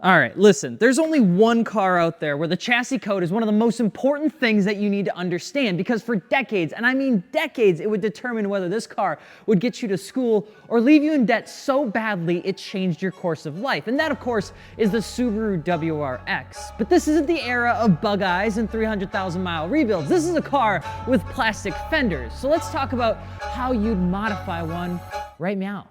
All right, listen, there's only one car out there where the chassis code is one of the most important things that you need to understand, because for decades, and I mean decades, it would determine whether this car would get you to school or leave you in debt so badly it changed your course of life. And that, of course, is the Subaru WRX. But this isn't the era of bug eyes and 300,000-mile rebuilds. This is a car with plastic fenders. So let's talk about how you'd modify one right meow.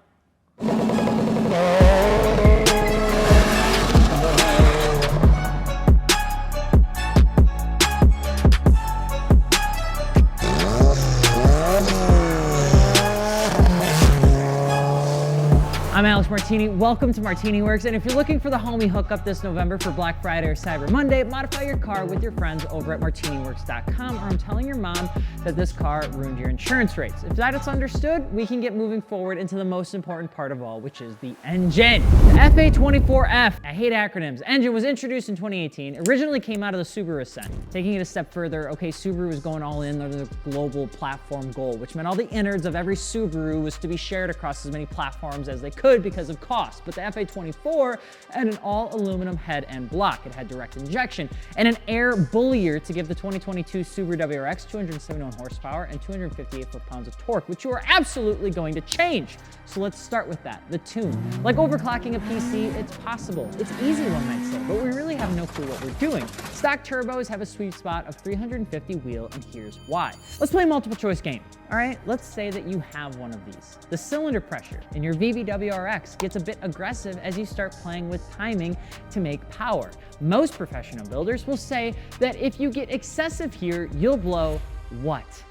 I'm Alex Martini, welcome to Martini Works, and if you're looking for the homie hookup this November for Black Friday or Cyber Monday, modify your car with your friends over at martiniworks.com, or I'm telling your mom that this car ruined your insurance rates. If that is understood, we can get moving forward into the most important part of all, which is the engine. The FA24F, I hate acronyms, engine was introduced in 2018, originally came out of the Subaru Ascent. Taking it a step further, okay, Subaru was going all in on the global platform goal, which meant all the innards of every Subaru was to be shared across as many platforms as they could because of cost. But the FA24 had an all aluminum head and block. It had direct injection and an air bullier to give the 2022 Subaru WRX 271 horsepower and 258 foot-pounds of torque, which you are absolutely going to change. So let's start with that, the tune. Like overclocking a PC, it's possible. It's easy, one might say, but we really have no clue what we're doing. Stock turbos have a sweet spot of 350 wheel, and here's why. Let's play a multiple choice game. All right, let's say that you have one of these. The cylinder pressure in your VB WRX gets a bit aggressive as you start playing with timing to make power. Most professional builders will say that if you get excessive here, you'll blow what?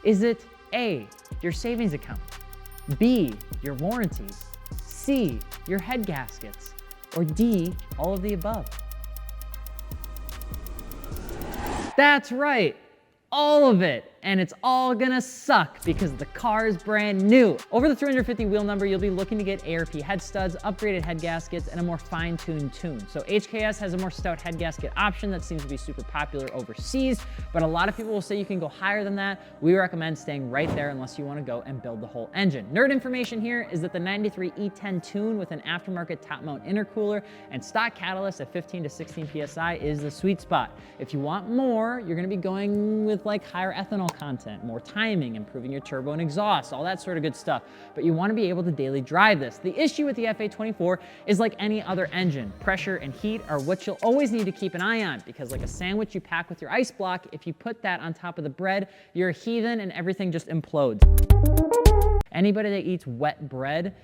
Is it A, your savings account, B, your warranties, C, your head gaskets, or D, all of the above? That's right, all of it. And it's all gonna suck because the car is brand new. Over the 350 wheel number, you'll be looking to get ARP head studs, upgraded head gaskets, and a more fine-tuned tune. So HKS has a more stout head gasket option that seems to be super popular overseas, but a lot of people will say you can go higher than that. We recommend staying right there unless you wanna go and build the whole engine. Nerd information here is that the 93 E10 tune with an aftermarket top mount intercooler and stock catalyst at 15 to 16 PSI is the sweet spot. If you want more, you're gonna be going with like higher ethanol content, more timing, improving your turbo and exhaust, all that sort of good stuff. But you want to be able to daily drive this. The issue with the FA24 is like any other engine. Pressure and heat are what you'll always need to keep an eye on, because like a sandwich you pack with your ice block, if you put that on top of the bread, you're a heathen and everything just implodes. Anybody that eats wet bread,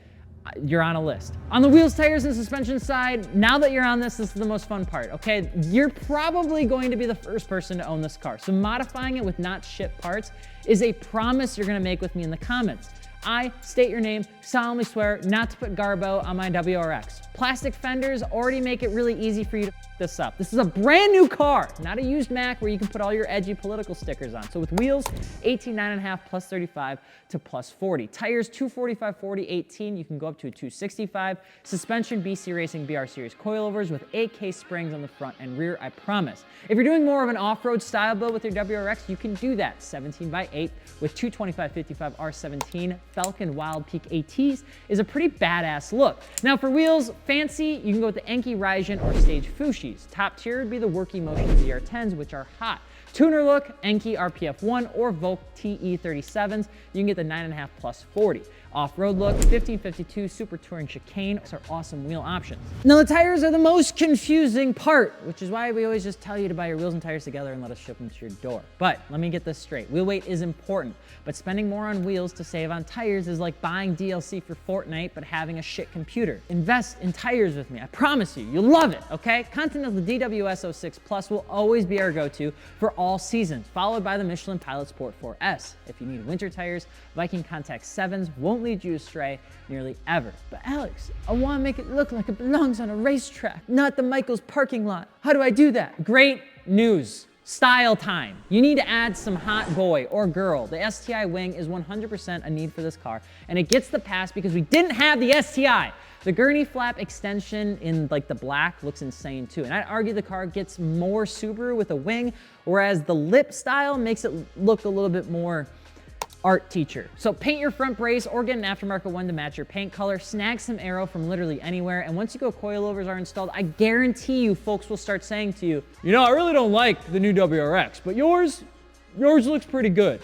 you're on a list. On the wheels, tires, and suspension side, now that you're on this is the most fun part, okay? You're probably going to be the first person to own this car, so modifying it with not shit parts is a promise you're gonna make with me in the comments. I state your name, solemnly swear not to put Garbo on my WRX. Plastic fenders already make it really easy for you to f this up. This is a brand new car, not a used Mac where you can put all your edgy political stickers on. So with wheels, 18.9.5 plus 35 to plus 40. Tires, 245, 40, 18. You can go up to a 265. Suspension, BC Racing BR Series coilovers with 8K springs on the front and rear, I promise. If you're doing more of an off-road style build with your WRX, you can do that. 17x8 with 225/55 R17 Falcon Wild Peak ATs is a pretty badass look. Now for wheels, fancy, you can go with the Enki Ryzen or Stage Fushis. Top tier would be the Work Motion ZR10s, which are hot. Tuner look, Enki RPF1 or Volk TE37s. You can get the 9.5 plus 40. Off-road look, 1552 Super Touring Chicane are awesome wheel options. Now the tires are the most confusing part, which is why we always just tell you to buy your wheels and tires together and let us ship them to your door. But let me get this straight. Wheel weight is important, but spending more on wheels to save on tires is like buying DLC for Fortnite but having a shit computer. Invest in tires with me. I promise you, you'll love it, okay? Continental DWS 06 Plus will always be our go-to for all seasons, followed by the Michelin Pilot Sport 4S. If you need winter tires, Viking Contact 7s won't lead you astray nearly ever. But Alex, I want to make it look like it belongs on a racetrack, not the Michael's parking lot. How do I do that? Great news. Style time. You need to add some hot boy or girl. The STI wing is 100% a need for this car, and it gets the pass because we didn't have the STI. The gurney flap extension in like the black looks insane too. And I'd argue the car gets more Subaru with a wing, whereas the lip style makes it look a little bit more art teacher. So paint your front brace or get an aftermarket one to match your paint color, snag some aero from literally anywhere, and once you go coilovers are installed, I guarantee you folks will start saying to you, you know, I really don't like the new WRX, but yours looks pretty good.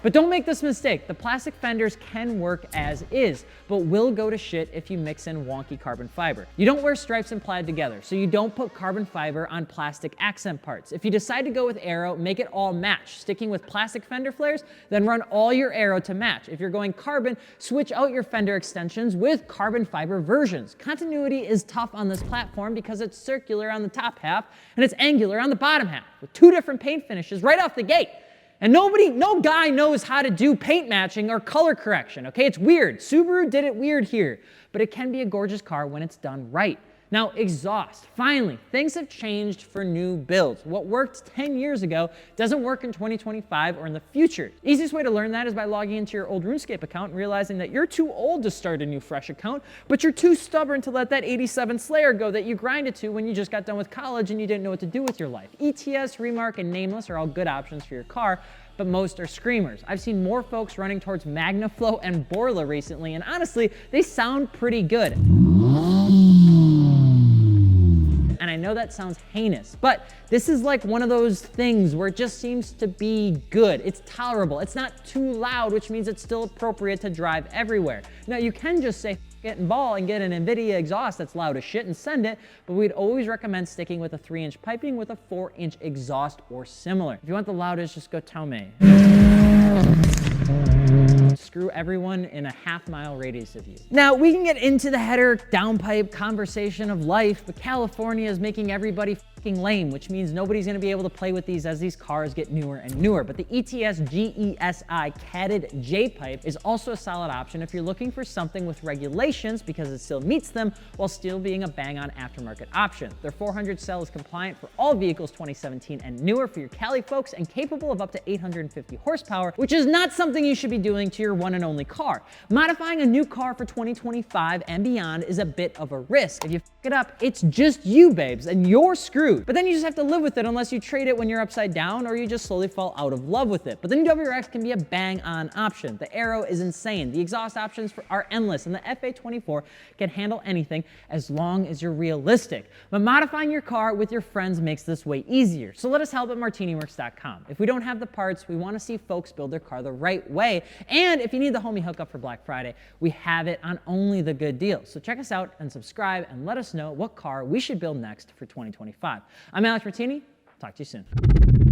But don't make this mistake. The plastic fenders can work as is, but will go to shit if you mix in wonky carbon fiber. You don't wear stripes and plaid together, so you don't put carbon fiber on plastic accent parts. If you decide to go with aero, make it all match. Sticking with plastic fender flares, then run all your aero to match. If you're going carbon, switch out your fender extensions with carbon fiber versions. Continuity is tough on this platform because it's circular on the top half and it's angular on the bottom half, with two different paint finishes right off the gate. And no guy knows how to do paint matching or color correction, okay? It's weird. Subaru did it weird here, but it can be a gorgeous car when it's done right. Now, exhaust. Finally, things have changed for new builds. What worked 10 years ago doesn't work in 2025 or in the future. Easiest way to learn that is by logging into your old RuneScape account and realizing that you're too old to start a new fresh account, but you're too stubborn to let that 87 Slayer go that you grinded to when you just got done with college and you didn't know what to do with your life. ETS, Remark, and Nameless are all good options for your car, but most are screamers. I've seen more folks running towards MagnaFlow and Borla recently, and honestly, they sound pretty good. And I know that sounds heinous, but this is like one of those things where it just seems to be good. It's tolerable. It's not too loud, which means it's still appropriate to drive everywhere. Now, you can just say, get in ball and get an Infiniti exhaust that's loud as shit and send it, but we'd always recommend sticking with a 3-inch piping with a 4-inch exhaust or similar. If you want the loudest, just go tell me. Screw everyone in a half-mile radius of you. Now, we can get into the header downpipe conversation of life, but California is making everybody fucking lame, which means nobody's gonna be able to play with these as these cars get newer and newer. But the ETS GESI catted J-pipe is also a solid option if you're looking for something with regulations because it still meets them while still being a bang-on aftermarket option. Their 400 cell is compliant for all vehicles 2017 and newer for your Cali folks and capable of up to 850 horsepower, which is not something you should be doing to your one and only car. Modifying a new car for 2025 and beyond is a bit of a risk. If you f it up, it's just you, babes, and you're screwed. But then you just have to live with it unless you trade it when you're upside down or you just slowly fall out of love with it. But the new WRX can be a bang-on option. The aero is insane. The exhaust options are endless, and the FA24 can handle anything as long as you're realistic. But modifying your car with your friends makes this way easier. So let us help at martiniworks.com. If we don't have the parts, we want to see folks build their car the right way. And if you need the homie hookup for Black Friday, we have it on only the good deals. So check us out and subscribe and let us know what car we should build next for 2025. I'm Alex Martini. Talk to you soon.